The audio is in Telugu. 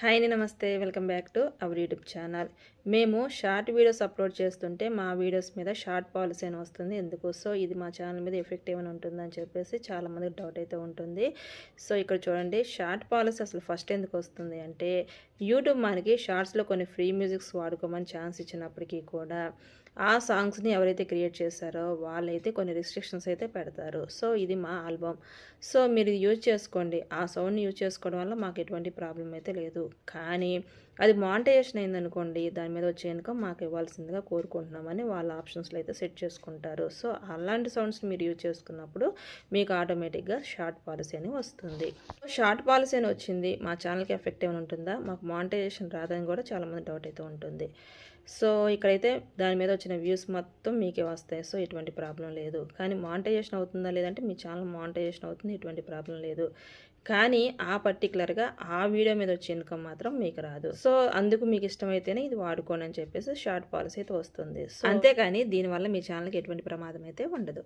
హాయ్ అండి, నమస్తే. Welcome back to our YouTube channel. మేము షార్ట్ వీడియోస్ అప్లోడ్ చేస్తుంటే మా వీడియోస్ మీద షార్ట్ పాలసీ అని వస్తుంది ఎందుకు. సో ఇది మా ఛానల్ మీద ఎఫెక్ట్ ఏమైనా ఉంటుందని చెప్పేసి చాలామందికి డౌట్ అయితే ఉంటుంది. సో ఇక్కడ చూడండి, షార్ట్ పాలసీ అసలు ఫస్ట్ ఎందుకు వస్తుంది అంటే, యూట్యూబ్ మనకి షార్ట్స్లో కొన్ని ఫ్రీ మ్యూజిక్స్ వాడుకోమని ఛాన్స్ ఇచ్చినప్పటికీ కూడా ఆ సాంగ్స్ని ఎవరైతే క్రియేట్ చేశారో వాళ్ళైతే కొన్ని రిస్ట్రిక్షన్స్ అయితే పెడతారు. సో ఇది మా ఆల్బమ్, సో మీరు యూజ్ చేసుకోండి, ఆ సౌండ్ని యూజ్ చేసుకోవడం వల్ల మాకు ఎటువంటి ప్రాబ్లం అయితే లేదు. కానీ అది మానిటైజేషన్ అయిందనుకోండి, దాని మీద వచ్చే ఇన్కమ్ మాకు ఇవ్వాల్సిందిగా కోరుకుంటున్నామని వాళ్ళ ఆప్షన్స్లో అయితే సెట్ చేసుకుంటారు. సో అలాంటి సౌండ్స్ మీరు యూజ్ చేసుకున్నప్పుడు మీకు ఆటోమేటిక్గా షార్ట్ పాలసీ అని వస్తుంది. షార్ట్ పాలసీ అని వచ్చింది, మా ఛానల్కి ఎఫెక్ట్ ఏమైనా ఉంటుందా, మాకు మానిటైజేషన్ రాదని కూడా చాలామంది డౌట్ అయితే ఉంటుంది. సో ఇక్కడైతే దాని మీద వచ్చిన వ్యూస్ మొత్తం మీకే వస్తాయి. సో ఎటువంటి ప్రాబ్లం లేదు. కానీ మానిటైజేషన్ అవుతుందా లేదంటే మీ ఛానల్ మానిటైజేషన్ అవుతుంది, ఎటువంటి ప్రాబ్లం లేదు. కానీ ఆ పర్టికులర్గా ఆ వీడియో మీద వచ్చే ఇన్కమ్ మాత్రం మీకు రాదు. సో అందుకు మీకు ఇష్టమైతేనే ఇది వాడుకోండి అని చెప్పేసి షార్ట్ పాలసీ అయితే వస్తుంది. సో అంతేకాని దీనివల్ల మీ ఛానల్కి ఎటువంటి ప్రమాదం అయితే ఉండదు.